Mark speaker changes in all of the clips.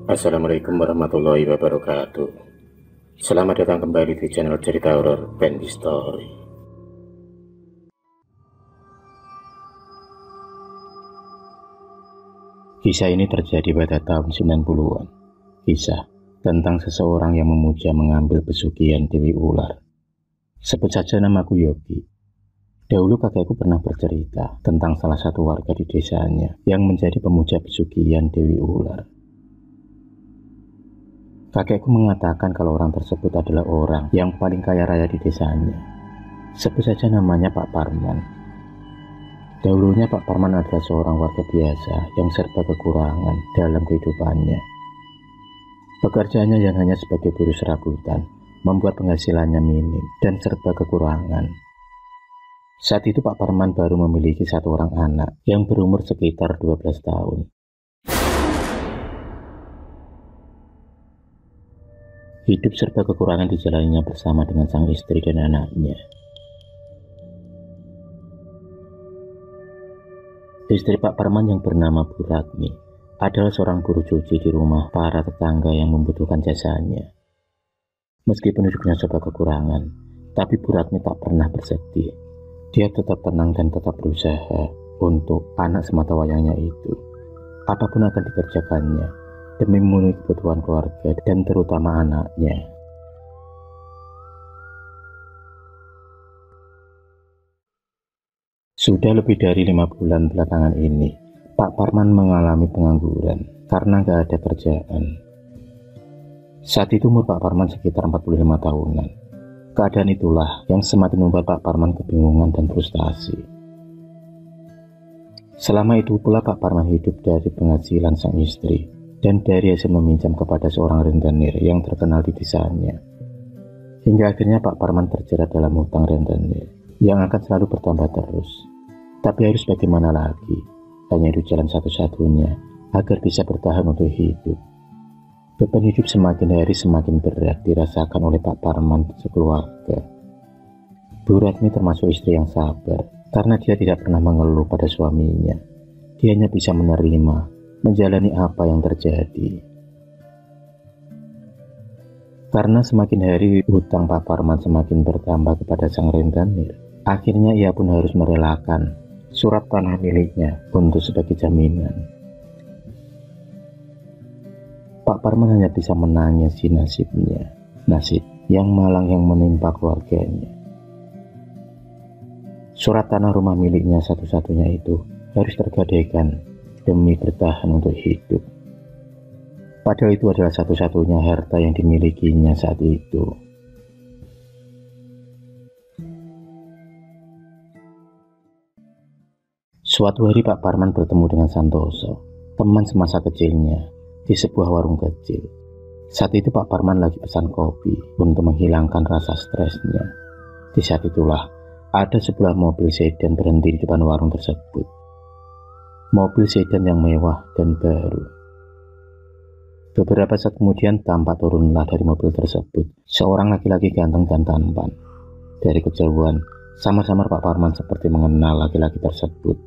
Speaker 1: Assalamualaikum warahmatullahi wabarakatuh. Selamat datang kembali di channel cerita horor Bendy Story. Kisah ini terjadi pada tahun 90-an. Kisah tentang seseorang yang memuja mengambil pesugihan Dewi Ular. Sebut saja namaku Yogi. Dahulu kakekku pernah bercerita tentang salah satu warga di desanya yang menjadi pemuja pesugihan Dewi Ular. Kakekku mengatakan kalau orang tersebut adalah orang yang paling kaya raya di desanya. Sebut saja namanya Pak Parman. Dahulunya Pak Parman adalah seorang warga biasa yang serba kekurangan dalam kehidupannya. Pekerjaannya yang hanya sebagai buruh serabutan membuat penghasilannya minim dan serba kekurangan. Saat itu Pak Parman baru memiliki satu orang anak yang berumur sekitar 12 tahun. Hidup serba kekurangan dijalaninya bersama dengan sang istri dan anaknya. Istri Pak Parman yang bernama Bu Ratmi adalah seorang buruh cuci di rumah para tetangga yang membutuhkan jasanya. Meskipun hidupnya serba kekurangan, tapi Bu Ratmi tak pernah bersedih. Dia tetap tenang dan tetap berusaha untuk anak semata wayangnya itu. Apapun akan dikerjakannya demi memenuhi kebutuhan keluarga dan terutama anaknya. Sudah lebih dari 5 bulan belakangan ini, Pak Parman mengalami pengangguran karena gak ada kerjaan. Saat itu umur Pak Parman sekitar 45 tahunan. Keadaan itulah yang semakin membuat Pak Parman kebingungan dan frustasi. Selama itu pula Pak Parman hidup dari penghasilan sang istri dan dari hasil meminjam kepada seorang rentenir yang terkenal di desanya. Hingga akhirnya Pak Parman terjerat dalam hutang rentenir yang akan selalu bertambah terus. Tapi harus bagaimana lagi? Hanya itu jalan satu-satunya agar bisa bertahan untuk hidup. Beban hidup semakin hari semakin berat dirasakan oleh Pak Parman sekeluarga. Bu Ratmi termasuk istri yang sabar karena dia tidak pernah mengeluh pada suaminya. Dia hanya bisa menerima, menjalani apa yang terjadi. Karena semakin hari hutang Pak Parman semakin bertambah kepada sang rentenir, akhirnya ia pun harus merelakan surat tanah miliknya untuk sebagai jaminan. Pak Parman hanya bisa menangisi nasibnya, nasib yang malang yang menimpa keluarganya. Surat tanah rumah miliknya satu-satunya itu harus tergadaikan demi bertahan untuk hidup. Padahal itu adalah satu-satunya harta yang dimilikinya saat itu. Suatu hari Pak Parman bertemu dengan Santoso, teman semasa kecilnya, di sebuah warung kecil. Saat itu Pak Parman lagi pesan kopi untuk menghilangkan rasa stresnya. Di saat itulah ada sebuah mobil sedan berhenti di depan warung tersebut. Mobil sedan yang mewah dan baru. Beberapa saat kemudian tampak turunlah dari mobil tersebut seorang laki-laki ganteng dan tampan. Dari kejauhan, samar-samar Pak Parman seperti mengenal laki-laki tersebut.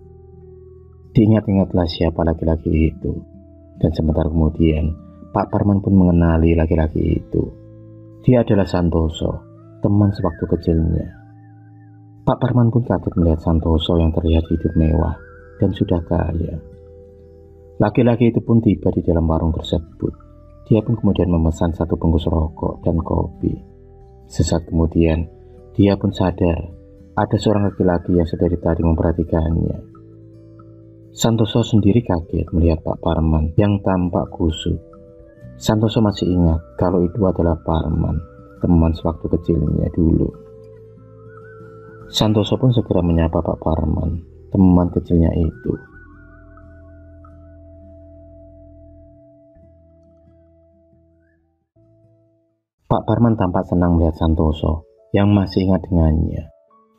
Speaker 1: Diingat-ingatlah siapa laki-laki itu. Dan sebentar kemudian, Pak Parman pun mengenali laki-laki itu. Dia adalah Santoso, teman sewaktu kecilnya. Pak Parman pun kaget melihat Santoso yang terlihat hidup mewah dan sudah kaya. Laki-laki itu pun tiba di dalam warung tersebut. Dia pun kemudian memesan satu bungkus rokok dan kopi. Sesaat kemudian, dia pun sadar ada seorang laki-laki yang sedari tadi memperhatikannya. Santoso sendiri kaget melihat Pak Parman yang tampak kusut. Santoso masih ingat kalau itu adalah Parman, teman sewaktu kecilnya dulu. Santoso pun segera menyapa Pak Parman, teman kecilnya itu. Pak Parman tampak senang melihat Santoso yang masih ingat dengannya.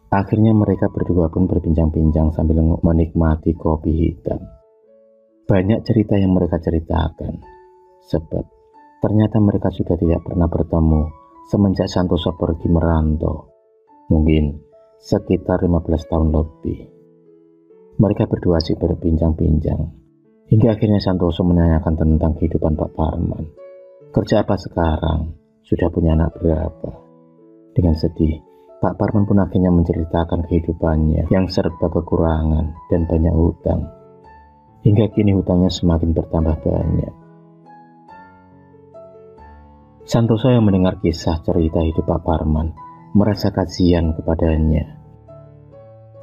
Speaker 1: Akhirnya mereka berdua pun berbincang-bincang sambil menikmati kopi hitam. Banyak cerita yang mereka ceritakan, sebab ternyata mereka sudah tidak pernah bertemu semenjak Santoso pergi merantau. Mungkin sekitar 15 tahun lebih. Mereka berdua asik berbincang-bincang. Hingga akhirnya Santoso menanyakan tentang kehidupan Pak Parman. Kerja apa sekarang? Sudah punya anak berapa? Dengan sedih, Pak Parman pun akhirnya menceritakan kehidupannya yang serba kekurangan dan banyak hutang. Hingga kini hutangnya semakin bertambah banyak. Santoso yang mendengar kisah cerita hidup Pak Parman merasa kasihan kepadanya.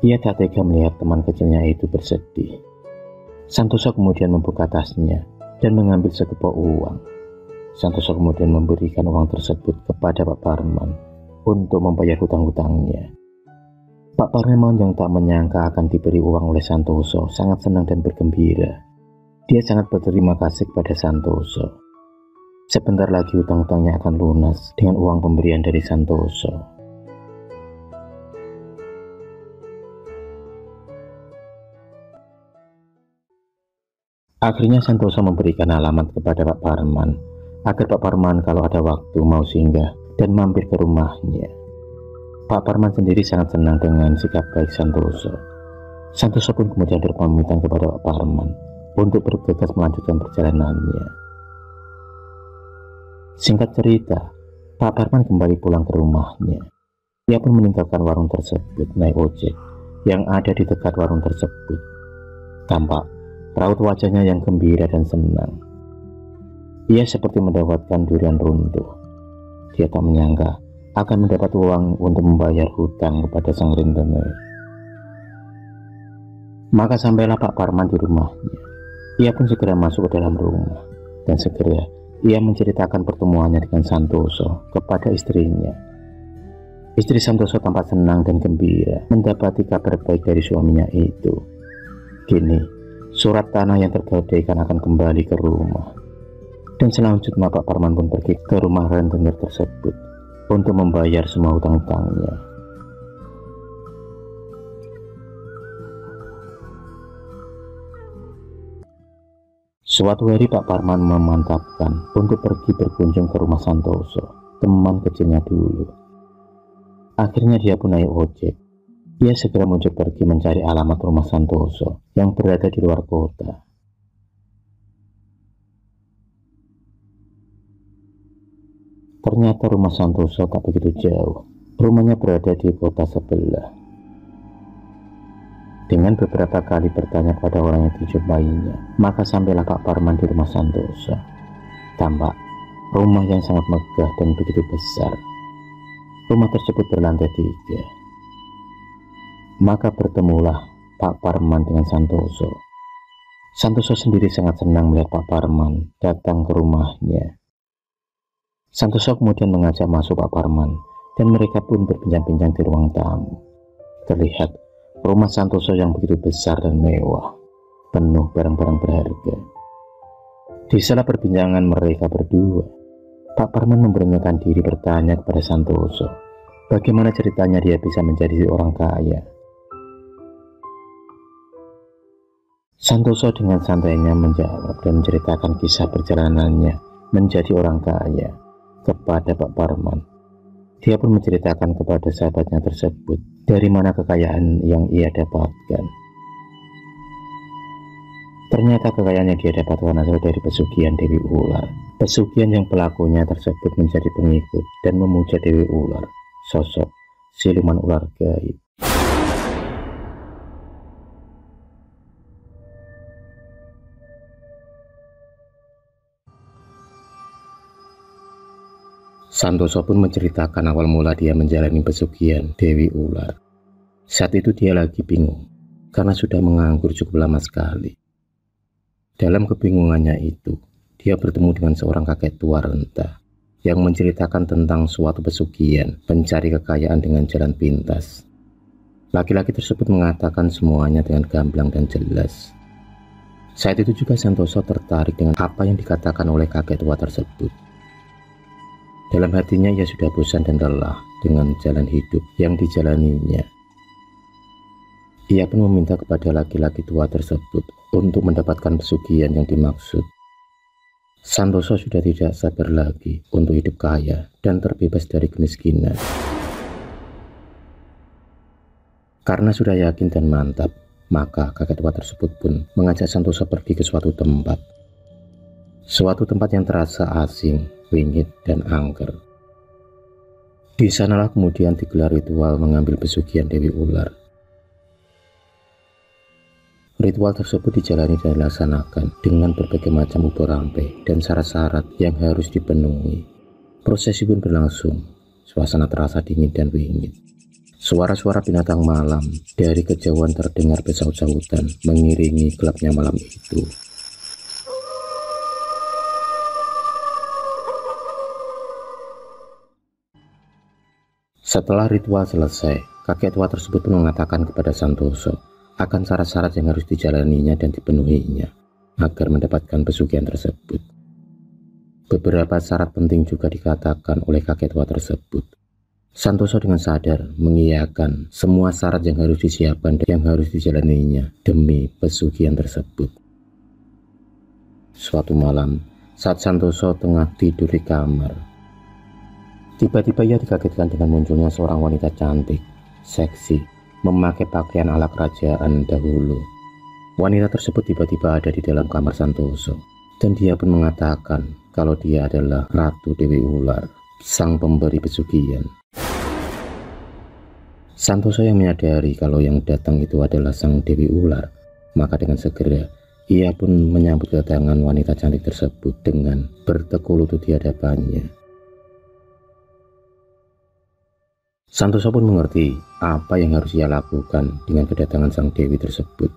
Speaker 1: Ia tak tega melihat teman kecilnya itu bersedih. Santoso kemudian membuka tasnya dan mengambil sekepok uang. Santoso kemudian memberikan uang tersebut kepada Pak Parman untuk membayar hutang-hutangnya. Pak Parman yang tak menyangka akan diberi uang oleh Santoso sangat senang dan bergembira. Dia sangat berterima kasih kepada Santoso. Sebentar lagi hutang-hutangnya akan lunas dengan uang pemberian dari Santoso. Akhirnya Santoso memberikan alamat kepada Pak Parman agar Pak Parman kalau ada waktu mau singgah dan mampir ke rumahnya. Pak Parman sendiri sangat senang dengan sikap baik Santoso. Santoso pun kemudian berpamitan kepada Pak Parman untuk bergegas melanjutkan perjalanannya. Singkat cerita, Pak Parman kembali pulang ke rumahnya. Ia pun meninggalkan warung tersebut naik ojek yang ada di dekat warung tersebut. Tampak raut wajahnya yang gembira dan senang. Ia seperti mendapatkan durian runtuh. Dia tak menyangka akan mendapat uang untuk membayar hutang kepada sang rentenir. Maka sampailah Pak Parman di rumahnya. Ia pun segera masuk ke dalam rumah dan segera ia menceritakan pertemuannya dengan Santoso kepada istrinya. Istri Santoso tampak senang dan gembira mendapati kabar baik dari suaminya itu. Kini, surat tanah yang tergadaikan akan kembali ke rumah. Dan selanjutnya Pak Parman pun pergi ke rumah rentenir tersebut untuk membayar semua hutang-hutangnya. Suatu hari Pak Parman memantapkan untuk pergi berkunjung ke rumah Santoso, teman kecilnya dulu. Akhirnya dia pun naik ojek. Ia segera muncul pergi mencari alamat rumah Santoso yang berada di luar kota. Ternyata rumah Santoso tak begitu jauh. Rumahnya berada di kota sebelah. Dengan beberapa kali bertanya kepada orang yang dijumpainya, maka sampailah Pak Parman di rumah Santoso. Tampak rumah yang sangat megah dan begitu besar. Rumah tersebut berlantai 3. Maka bertemulah Pak Parman dengan Santoso. Santoso sendiri sangat senang melihat Pak Parman datang ke rumahnya. Santoso kemudian mengajak masuk Pak Parman dan mereka pun berbincang-bincang di ruang tamu. Terlihat rumah Santoso yang begitu besar dan mewah, penuh barang-barang berharga. Di sela perbincangan mereka berdua, Pak Parman memberanikan diri bertanya kepada Santoso, bagaimana ceritanya dia bisa menjadi orang kaya. Santoso dengan santainya menjawab dan menceritakan kisah perjalanannya menjadi orang kaya kepada Pak Parman. Dia pun menceritakan kepada sahabatnya tersebut dari mana kekayaan yang ia dapatkan. Ternyata kekayaan yang dia dapatkan adalah dari pesugihan Dewi Ular. Pesugihan yang pelakunya tersebut menjadi pengikut dan memuja Dewi Ular, sosok siluman ular gaib. Santoso pun menceritakan awal mula dia menjalani pesugihan Dewi Ular. Saat itu dia lagi bingung karena sudah menganggur cukup lama sekali. Dalam kebingungannya itu, dia bertemu dengan seorang kakek tua renta yang menceritakan tentang suatu pesugihan pencari kekayaan dengan jalan pintas. Laki-laki tersebut mengatakan semuanya dengan gamblang dan jelas. Saat itu juga Santoso tertarik dengan apa yang dikatakan oleh kakek tua tersebut. Dalam hatinya ia sudah bosan dan lelah dengan jalan hidup yang dijalaninya. Ia pun meminta kepada laki-laki tua tersebut untuk mendapatkan pesugihan yang dimaksud. Santoso sudah tidak sabar lagi untuk hidup kaya dan terbebas dari kemiskinan. Karena sudah yakin dan mantap Maka kakek tua tersebut pun mengajak Santoso pergi ke suatu tempat. Suatu tempat yang terasa asing, wingit, dan angker. Di sanalah kemudian digelar ritual mengambil pesugihan Dewi Ular. Ritual tersebut dijalani dan dilaksanakan dengan berbagai macam ubo rampe dan syarat-syarat yang harus dipenuhi. Prosesi pun berlangsung, suasana terasa dingin dan wingit. Suara-suara binatang malam dari kejauhan terdengar bersaut-sautan mengiringi gelapnya malam itu. Setelah ritual selesai, kakek tua tersebut pun mengatakan kepada Santoso akan syarat-syarat yang harus dijalaninya dan dipenuhinya agar mendapatkan pesugihan tersebut. Beberapa syarat penting juga dikatakan oleh kakek tua tersebut. Santoso dengan sadar mengiyakan semua syarat yang harus disiapkan dan yang harus dijalaninya demi pesugihan tersebut. Suatu malam, saat Santoso tengah tidur di kamar, tiba-tiba ia dikagetkan dengan munculnya seorang wanita cantik, seksi, memakai pakaian ala kerajaan dahulu. Wanita tersebut tiba-tiba ada di dalam kamar Santoso, dan dia pun mengatakan kalau dia adalah Ratu Dewi Ular, sang pemberi pesugihan. Santoso yang menyadari kalau yang datang itu adalah sang Dewi Ular, maka dengan segera ia pun menyambut kedatangan wanita cantik tersebut dengan bertekuk lutut di hadapannya. Santoso pun mengerti apa yang harus ia lakukan dengan kedatangan sang Dewi tersebut,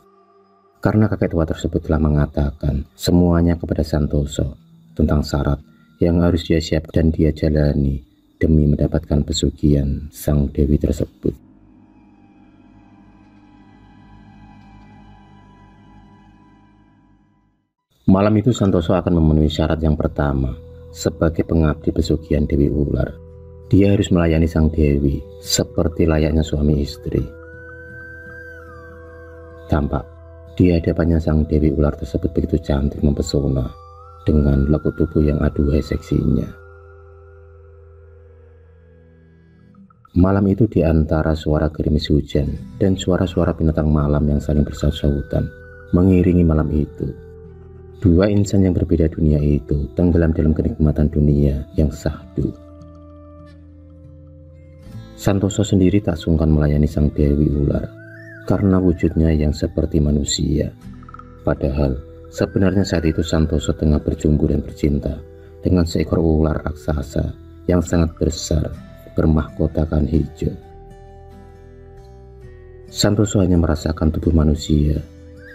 Speaker 1: karena kakek tua tersebut telah mengatakan semuanya kepada Santoso tentang syarat yang harus dia siapkan dan dia jalani demi mendapatkan pesugihan sang Dewi tersebut. Malam itu Santoso akan memenuhi syarat yang pertama. Sebagai pengabdi pesugihan Dewi Ular, dia harus melayani sang Dewi seperti layaknya suami istri. Tampak di hadapannya sang Dewi Ular tersebut begitu cantik mempesona dengan lekuk tubuh yang aduhai seksinya. Malam itu di antara suara gerimis hujan dan suara-suara binatang malam yang saling bersaut-sautan mengiringi malam itu. Dua insan yang berbeda dunia itu tenggelam dalam kenikmatan dunia yang syahdu. Santoso sendiri tak sungkan melayani sang Dewi Ular karena wujudnya yang seperti manusia. Padahal sebenarnya saat itu Santoso tengah berjumpa dan bercinta dengan seekor ular raksasa yang sangat besar bermahkotakan hijau. Santoso hanya merasakan tubuh manusia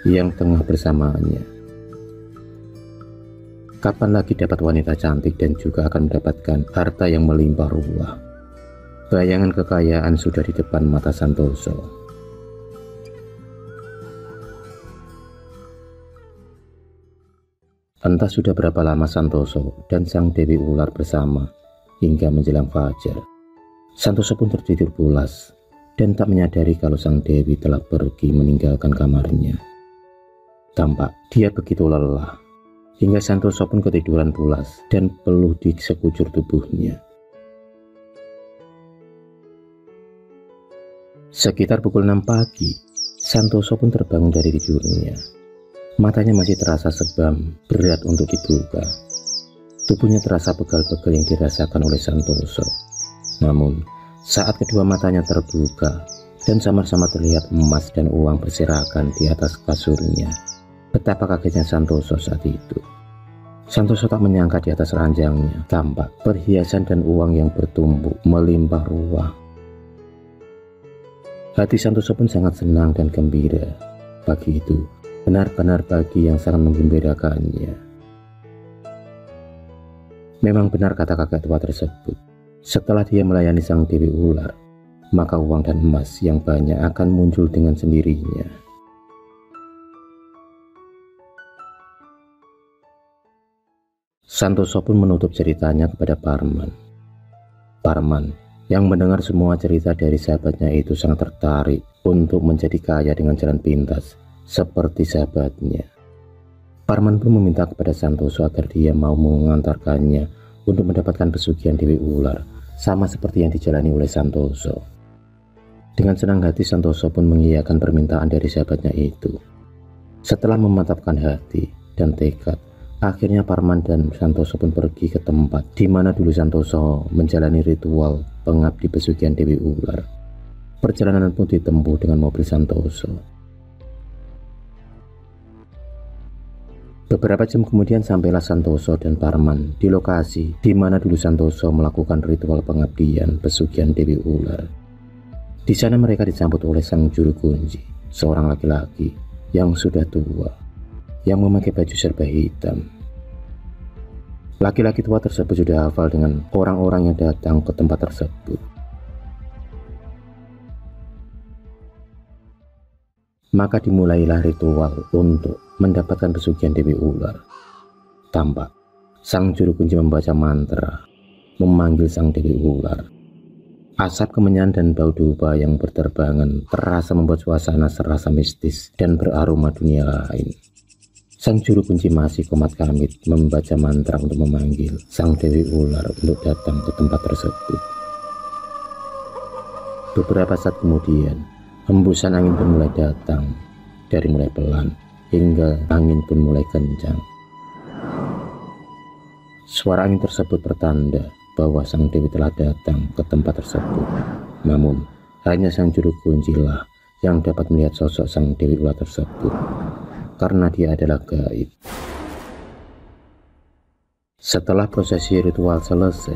Speaker 1: yang tengah bersamanya. Kapan lagi dapat wanita cantik dan juga akan mendapatkan harta yang melimpah ruah? Bayangan kekayaan sudah di depan mata Santoso. Entah sudah berapa lama Santoso dan sang Dewi Ular bersama hingga menjelang fajar. Santoso pun tertidur pulas dan tak menyadari kalau sang Dewi telah pergi meninggalkan kamarnya. Tampak dia begitu lelah hingga Santoso pun ketiduran pulas dan peluh di sekujur tubuhnya. Sekitar pukul 6 pagi, Santoso pun terbangun dari tidurnya. Matanya masih terasa sebam, berat untuk dibuka. Tubuhnya terasa pegal-pegal yang dirasakan oleh Santoso. Namun, saat kedua matanya terbuka dan samar-samar terlihat emas dan uang berserakan di atas kasurnya, betapa kagetnya Santoso saat itu. Santoso tak menyangka di atas ranjangnya tampak perhiasan dan uang yang bertumpuk melimpah ruah. Hati Santoso pun sangat senang dan gembira. Pagi itu benar-benar pagi yang sangat menggembirakannya. Memang benar kata kakek tua tersebut. Setelah dia melayani sang Dewi Ular, maka uang dan emas yang banyak akan muncul dengan sendirinya. Santoso pun menutup ceritanya kepada Parman. Parman yang mendengar semua cerita dari sahabatnya itu sangat tertarik untuk menjadi kaya dengan jalan pintas seperti sahabatnya. Parman pun meminta kepada Santoso agar dia mau mengantarkannya untuk mendapatkan pesugihan Dewi Ular sama seperti yang dijalani oleh Santoso. Dengan senang hati Santoso pun mengiyakan permintaan dari sahabatnya itu. Setelah memantapkan hati dan tekad, akhirnya Parman dan Santoso pun pergi ke tempat di mana dulu Santoso menjalani ritual pengabdi pesugihan Dewi Ular. Perjalanan pun ditempuh dengan mobil Santoso. Beberapa jam kemudian sampailah Santoso dan Parman di lokasi di mana dulu Santoso melakukan ritual pengabdian pesugihan Dewi Ular. Di sana mereka disambut oleh sang juru kunci, seorang laki-laki yang sudah tua, yang memakai baju serba hitam. Laki-laki tua tersebut sudah hafal dengan orang-orang yang datang ke tempat tersebut. Maka dimulailah ritual untuk mendapatkan pesugihan Dewi Ular. Tampak sang juru kunci membaca mantra, memanggil sang Dewi Ular. Asap kemenyan dan bau dupa yang berterbangan terasa membuat suasana serasa mistis dan beraroma dunia lain. Sang juru kunci masih komat kamit membaca mantra untuk memanggil sang Dewi Ular untuk datang ke tempat tersebut. Beberapa saat kemudian, hembusan angin pun mulai datang, dari mulai pelan hingga angin pun mulai kencang. Suara angin tersebut pertanda bahwa sang Dewi telah datang ke tempat tersebut. Namun, hanya sang juru kunci lah yang dapat melihat sosok sang Dewi Ular tersebut, karena dia adalah gaib. Setelah prosesi ritual selesai,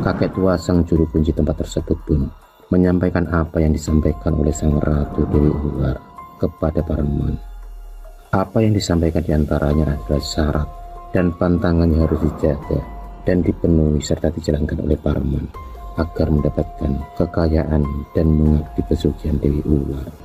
Speaker 1: kakek tua sang juru kunci tempat tersebut pun menyampaikan apa yang disampaikan oleh sang Ratu Dewi Ular kepada Parman. Apa yang disampaikan diantaranya adalah syarat dan pantangan yang harus dijaga dan dipenuhi serta dijalankan oleh Parman agar mendapatkan kekayaan dan mengabdi pesugihan Dewi Ular.